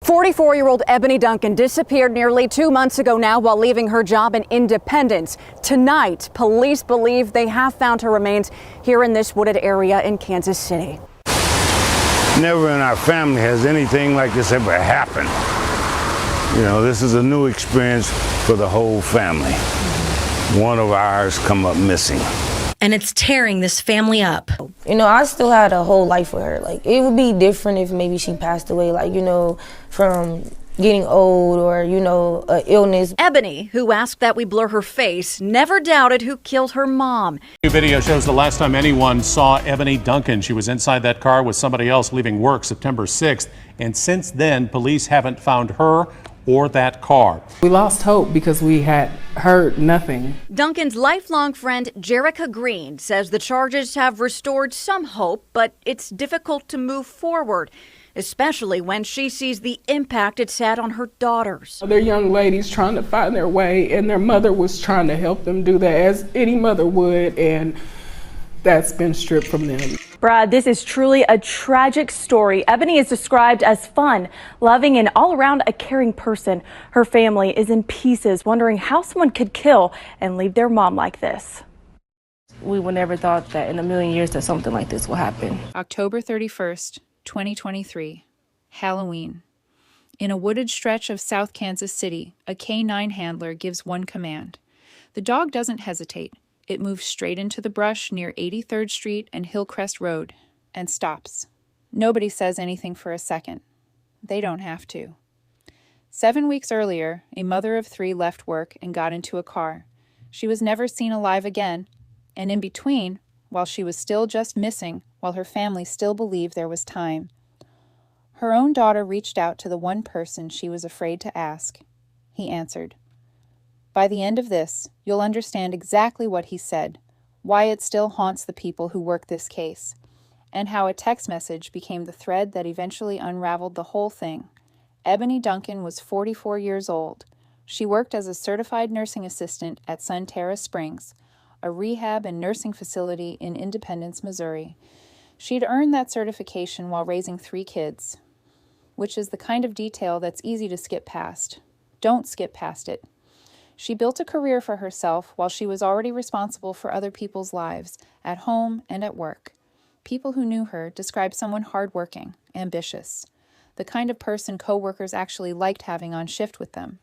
44-year-old Ebony Duncan disappeared nearly 2 months ago now while leaving her job in Independence. Tonight, police believe they have found her remains here in this wooded area in Kansas City. Never in our family has anything like this ever happened. You know, this is a new experience for the whole family. One of ours come up missing. And it's tearing this family up. You know, I still had a whole life with her. Like, it would be different if maybe she passed away, like, you know, from getting old or, you know, illness. Ebony, who asked that we blur her face, never doubted who killed her mom. New video shows the last time anyone saw Ebony Duncan. She was inside that car with somebody else leaving work September 6th. And since then, police haven't found her or that car. We lost hope because we had heard nothing. Duncan's lifelong friend, Jerica Green, says the charges have restored some hope, but it's difficult to move forward, especially when she sees the impact it's had on her daughters. They're young ladies trying to find their way, and their mother was trying to help them do that, as any mother would, and that's been stripped from them. Brad, this is truly a tragic story. Ebony is described as fun, loving, and all around a caring person. Her family is in pieces, wondering how someone could kill and leave their mom like this. We would never thought that in a million years that something like this would happen. October 31st, 2023, Halloween. In a wooded stretch of South Kansas City, a K-9 handler gives one command. The dog doesn't hesitate. It moves straight into the brush near 83rd Street and Hillcrest Road and stops. Nobody says anything for a second. They don't have to. 7 weeks earlier, a mother of 3 left work and got into a car. She was never seen alive again, and in between, while she was still just missing, while her family still believed there was time, her own daughter reached out to the one person she was afraid to ask. He answered. By the end of this, you'll understand exactly what he said, why it still haunts the people who work this case, and how a text message became the thread that eventually unraveled the whole thing. Ebony Duncan was 44 years old. She worked as a certified nursing assistant at Sun Terra Springs, a rehab and nursing facility in Independence, Missouri. She'd earned that certification while raising 3 kids, which is the kind of detail that's easy to skip past. Don't skip past it. She built a career for herself while she was already responsible for other people's lives, at home and at work. People who knew her described someone hardworking, ambitious, the kind of person coworkers actually liked having on shift with them.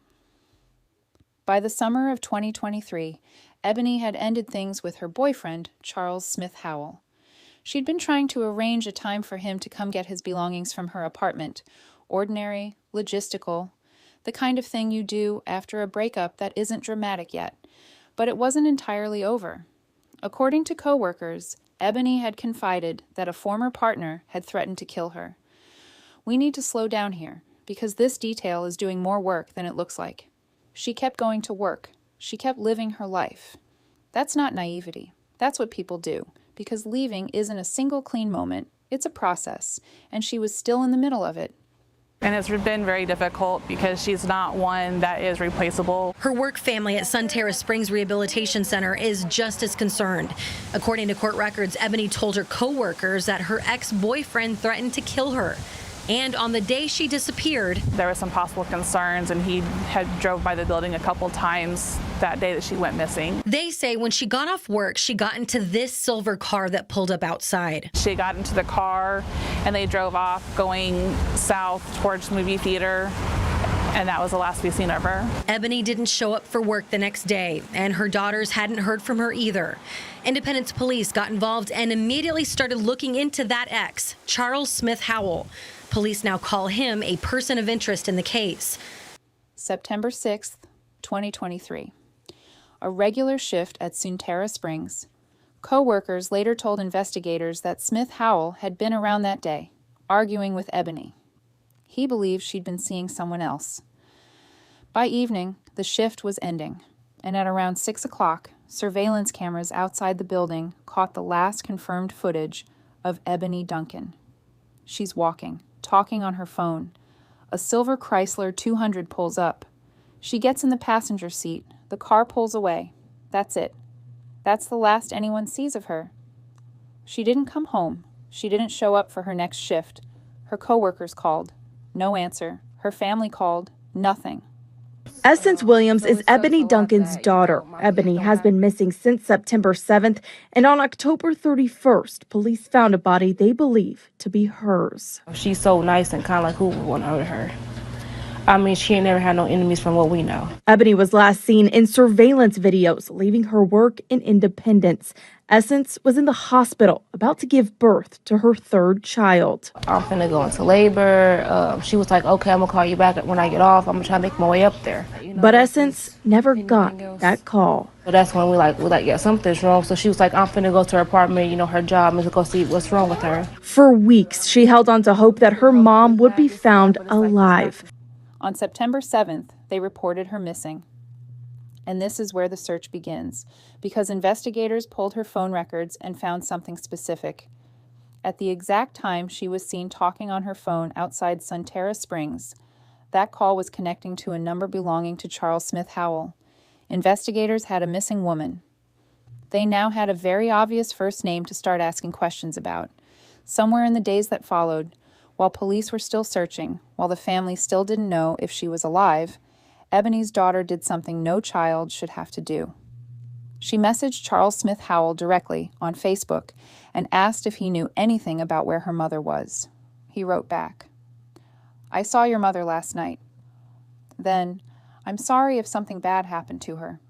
By the summer of 2023, Ebony had ended things with her boyfriend, Charles Smith Howell. She'd been trying to arrange a time for him to come get his belongings from her apartment. Ordinary, logistical, the kind of thing you do after a breakup that isn't dramatic yet. But it wasn't entirely over. According to coworkers, Ebony had confided that a former partner had threatened to kill her. We need to slow down here, because this detail is doing more work than it looks like. She kept going to work. She kept living her life. That's not naivety. That's what people do, because leaving isn't a single clean moment. It's a process, and she was still in the middle of it. And it's been very difficult because she's not one that is replaceable. Her work family at Sun Terra Springs Rehabilitation Center is just as concerned. According to court records, Ebony told her coworkers that her ex-boyfriend threatened to kill her. And on the day she disappeared, there were some possible concerns, and he had drove by the building a couple times that day that she went missing. They say when she got off work, she got into this silver car that pulled up outside. She got into the car and they drove off going south towards the movie theater, and that was the last we seen of her. Ebony didn't show up for work the next day, and her daughters hadn't heard from her either. Independence police got involved and immediately started looking into that ex, Charles Smith Howell. Police now call him a person of interest in the case. September 6th, 2023. A regular shift at Sun Terra Springs. Co-workers later told investigators that Smith Howell had been around that day, arguing with Ebony. He believed she'd been seeing someone else. By evening, the shift was ending, and at around 6 o'clock, surveillance cameras outside the building caught the last confirmed footage of Ebony Duncan. She's walking, talking on her phone. A silver Chrysler 200 pulls up. She gets in the passenger seat. The car pulls away. That's it. That's the last anyone sees of her. She didn't come home. She didn't show up for her next shift. Her coworkers called. No answer. Her family called nothing. Essence Williams is Ebony Duncan's daughter. Ebony has been missing since September 7th, and on October 31st, police found a body they believe to be hers. She's so nice and kind, like who would want to hurt her? I mean, she ain't never had no enemies from what we know. Ebony was last seen in surveillance videos, leaving her work in Independence. Essence was in the hospital, about to give birth to her third child. I'm finna go into labor. She was like, okay, I'm gonna call you back when I get off. I'm gonna try to make my way up there. But Essence never got that call. So that's when we're like, yeah, something's wrong. So she was like, I'm finna go to her apartment, her job, and go see what's wrong with her. For weeks, she held on to hope that her mom would be found alive. On September 7th, they reported her missing. And this is where the search begins, because investigators pulled her phone records and found something specific. At the exact time she was seen talking on her phone outside Sunterra Springs, that call was connecting to a number belonging to Charles Smith Howell. Investigators had a missing woman. They now had a very obvious first name to start asking questions about. Somewhere in the days that followed, while police were still searching, while the family still didn't know if she was alive, Ebony's daughter did something no child should have to do. She messaged Charles Smith Howell directly on Facebook and asked if he knew anything about where her mother was. He wrote back, "I saw your mother last night." Then, "I'm sorry if something bad happened to her."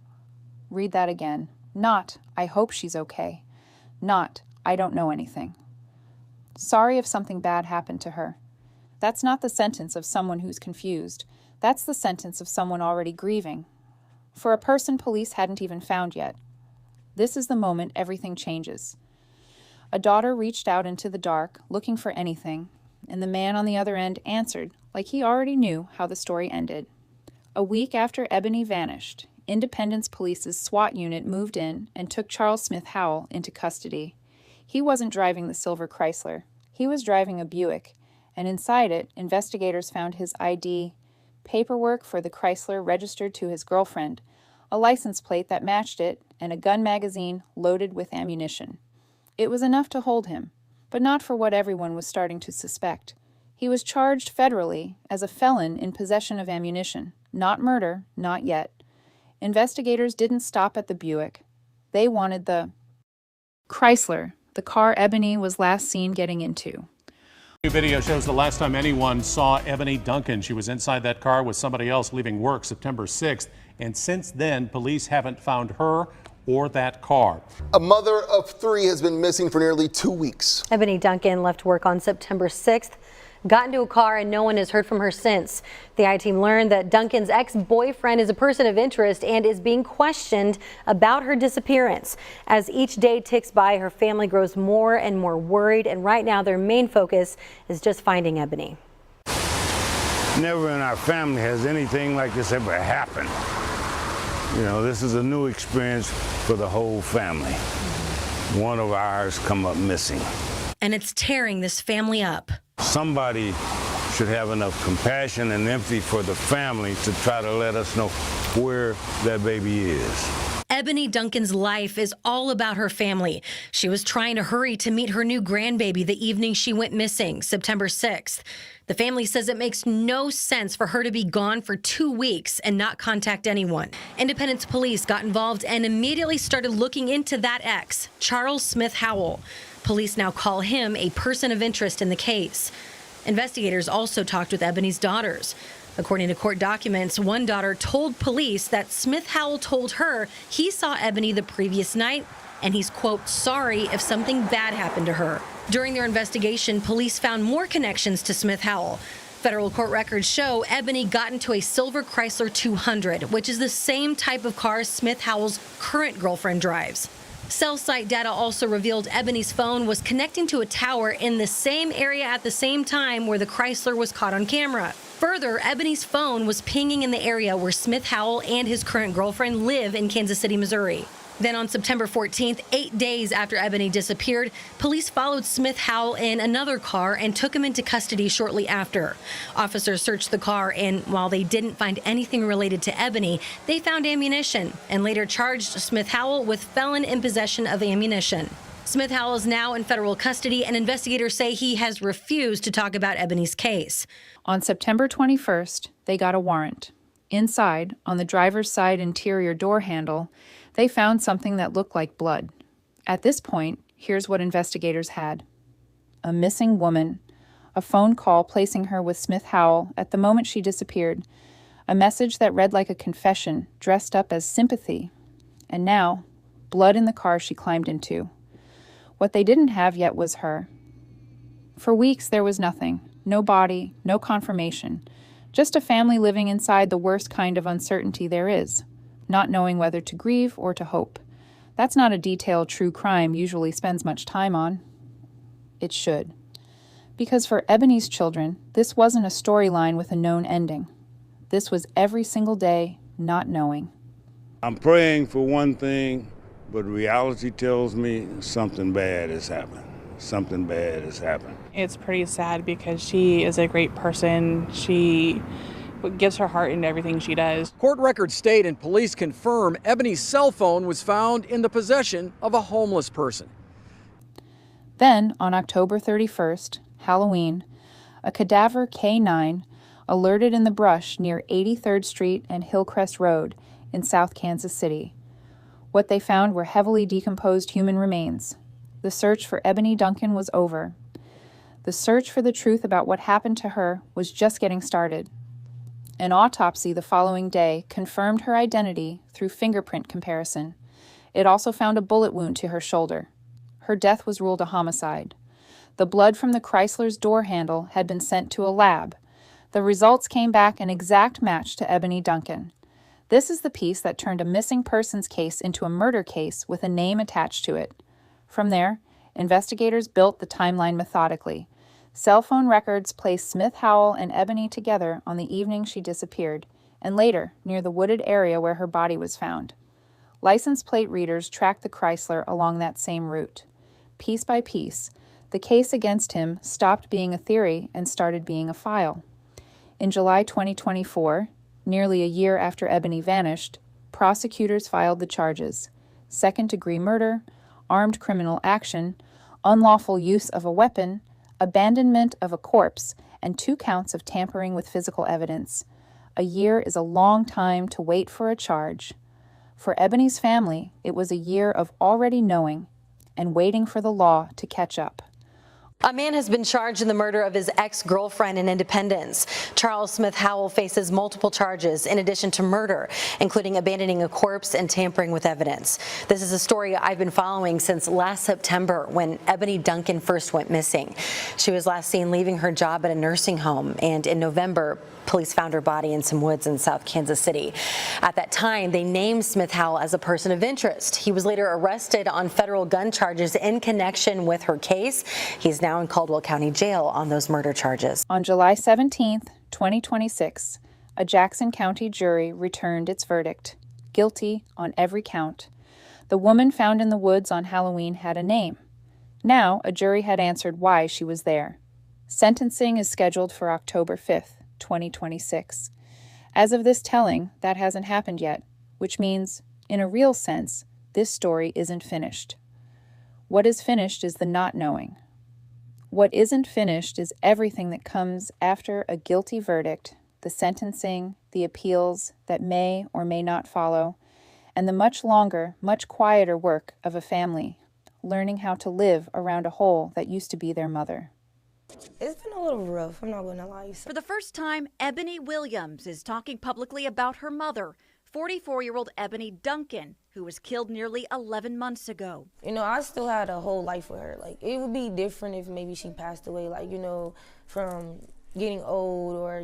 Read that again. Not, "I hope she's okay." Not, "I don't know anything." Sorry if something bad happened to her. That's not the sentence of someone who's confused. That's the sentence of someone already grieving. For a person police hadn't even found yet. This is the moment everything changes. A daughter reached out into the dark, looking for anything, and the man on the other end answered like he already knew how the story ended. A week after Ebony vanished, Independence Police's SWAT unit moved in and took Charles Smith Howell into custody. He wasn't driving the silver Chrysler. He was driving a Buick, and inside it, investigators found his ID, paperwork for the Chrysler registered to his girlfriend, a license plate that matched it, and a gun magazine loaded with ammunition. It was enough to hold him, but not for what everyone was starting to suspect. He was charged federally as a felon in possession of ammunition. Not murder, not yet. Investigators didn't stop at the Buick. They wanted the Chrysler, the car Ebony was last seen getting into. New video shows the last time anyone saw Ebony Duncan. She was inside that car with somebody else leaving work September 6th. And since then, police haven't found her or that car. A mother of 3 has been missing for nearly 2 weeks. Ebony Duncan left work on September 6th, got into a car, and no one has heard from her since. The I-Team learned that Duncan's ex-boyfriend is a person of interest and is being questioned about her disappearance. As each day ticks by, her family grows more and more worried, and right now their main focus is just finding Ebony. Never in our family has anything like this ever happened. This is a new experience for the whole family. One of ours come up missing. And it's tearing this family up. Somebody should have enough compassion and empathy for the family to try to let us know where that baby is. Ebony Duncan's life is all about her family. She was trying to hurry to meet her new grandbaby the evening she went missing, September 6th. The family says it makes no sense for her to be gone for 2 weeks and not contact anyone. Independence Police got involved and immediately started looking into that ex, Charles Smith Howell. Police now call him a person of interest in the case. Investigators also talked with Ebony's daughters. According to court documents, one daughter told police that Smith Howell told her he saw Ebony the previous night and he's, quote, sorry if something bad happened to her. During their investigation, police found more connections to Smith Howell. Federal court records show Ebony got into a silver Chrysler 200, which is the same type of car Smith Howell's current girlfriend drives. Cell site data also revealed Ebony's phone was connecting to a tower in the same area at the same time where the Chrysler was caught on camera. Further, Ebony's phone was pinging in the area where Smith Howell and his current girlfriend live in Kansas City, Missouri. Then on September 14th, 8 days after Ebony disappeared, police followed Smith Howell in another car and took him into custody shortly after. Officers searched the car, and while they didn't find anything related to Ebony, they found ammunition and later charged Smith Howell with felon in possession of ammunition. Smith Howell is now in federal custody, and investigators say he has refused to talk about Ebony's case. On September 21st, they got a warrant. Inside, on the driver's side interior door handle, they found something that looked like blood. At this point, here's what investigators had: a missing woman, a phone call placing her with Smith Howell at the moment she disappeared, a message that read like a confession dressed up as sympathy, and now, blood in the car she climbed into. What they didn't have yet was her. For weeks, there was nothing. No body, no confirmation. Just a family living inside the worst kind of uncertainty there is, not knowing whether to grieve or to hope. That's not a detail true crime usually spends much time on. It should. Because for Ebony's children, this wasn't a storyline with a known ending. This was every single day not knowing. I'm praying for one thing, but reality tells me something bad has happened. Something bad has happened. It's pretty sad because she is a great person. She gives her heart into everything she does. Court records state and police confirm Ebony's cell phone was found in the possession of a homeless person. Then, on October 31st, Halloween, a cadaver K9 alerted in the brush near 83rd Street and Hillcrest Road in South Kansas City. What they found were heavily decomposed human remains. The search for Ebony Duncan was over. The search for the truth about what happened to her was just getting started. An autopsy the following day confirmed her identity through fingerprint comparison. It also found a bullet wound to her shoulder. Her death was ruled a homicide. The blood from the Chrysler's door handle had been sent to a lab. The results came back an exact match to Ebony Duncan. This is the piece that turned a missing persons case into a murder case with a name attached to it. From there, investigators built the timeline methodically. Cell phone records placed Smith Howell and Ebony together on the evening she disappeared, and later near the wooded area where her body was found. License plate readers tracked the Chrysler along that same route. Piece by piece, the case against him stopped being a theory and started being a file. In July 2024, nearly a year after Ebony vanished, prosecutors filed the charges: second-degree murder, armed criminal action, unlawful use of a weapon, abandonment of a corpse, and 2 counts of tampering with physical evidence. A year is a long time to wait for a charge. For Ebony's family, it was a year of already knowing and waiting for the law to catch up. A man has been charged in the murder of his ex-girlfriend in Independence. Charles Smith Howell faces multiple charges in addition to murder, including abandoning a corpse and tampering with evidence. This is a story I've been following since last September when Ebony Duncan first went missing. She was last seen leaving her job at a nursing home, and in November, police found her body in some woods in South Kansas City. At that time, they named Smith Howell as a person of interest. He was later arrested on federal gun charges in connection with her case. He's now in Caldwell County Jail on those murder charges. On July 17, 2026, a Jackson County jury returned its verdict: guilty on every count. The woman found in the woods on Halloween had a name. Now, a jury had answered why she was there. Sentencing is scheduled for October 5th, 2026. As of this telling, that hasn't happened yet, which means, in a real sense, this story isn't finished. What is finished is the not knowing. What isn't finished is everything that comes after a guilty verdict, the sentencing, the appeals that may or may not follow, and the much longer, much quieter work of a family, learning how to live around a hole that used to be their mother. It's been a little rough, I'm not gonna lie. For the first time, Ebony Williams is talking publicly about her mother, 44-year-old Ebony Duncan, who was killed nearly 11 months ago. You know, I still had a whole life with her. Like, it would be different if maybe she passed away, like, from getting old or,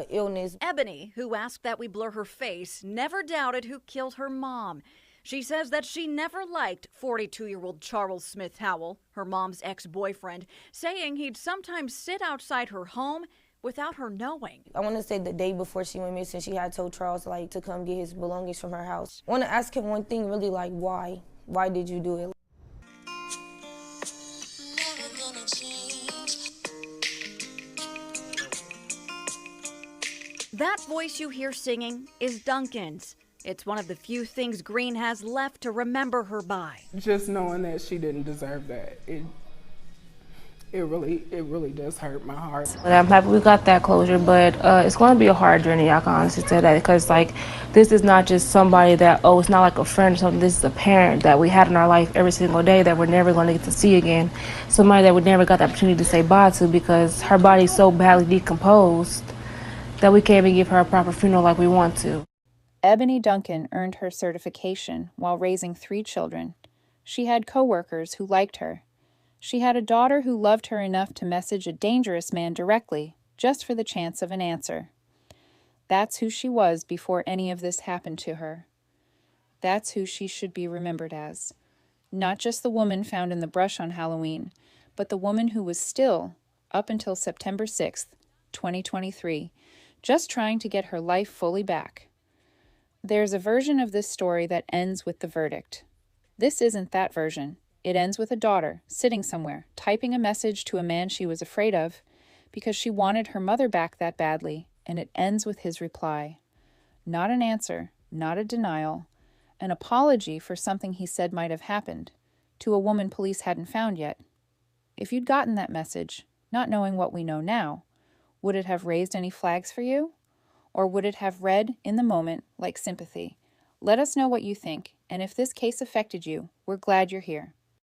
illness. Ebony, who asked that we blur her face, never doubted who killed her mom. She says that she never liked 42-year-old Charles Smith Howell, her mom's ex-boyfriend, saying he'd sometimes sit outside her home without her knowing. I want to say the day before she went missing, she had told Charles, to come get his belongings from her house. I want to ask him one thing, really, why? Why did you do it? That voice you hear singing is Duncan's. It's one of the few things Green has left to remember her by. Just knowing that she didn't deserve that, it really does hurt my heart. But I'm happy we got that closure, but it's going to be a hard journey, I can honestly say that, because like this is not just somebody that, it's not like a friend or something. This is a parent that we had in our life every single day that we're never going to get to see again. Somebody that we never got the opportunity to say bye to because her body's so badly decomposed that we can't even give her a proper funeral like we want to. Ebony Duncan earned her certification while raising 3 children. She had coworkers who liked her. She had a daughter who loved her enough to message a dangerous man directly, just for the chance of an answer. That's who she was before any of this happened to her. That's who she should be remembered as. Not just the woman found in the brush on Halloween, but the woman who was still, up until September 6th, 2023, just trying to get her life fully back. There's a version of this story that ends with the verdict. This isn't that version. It ends with a daughter sitting somewhere, typing a message to a man she was afraid of because she wanted her mother back that badly, and it ends with his reply. Not an answer, not a denial, an apology for something he said might have happened, to a woman police hadn't found yet. If you'd gotten that message, not knowing what we know now, would it have raised any flags for you? Or would it have read in the moment like sympathy? Let us know what you think, and if this case affected you, we're glad you're here.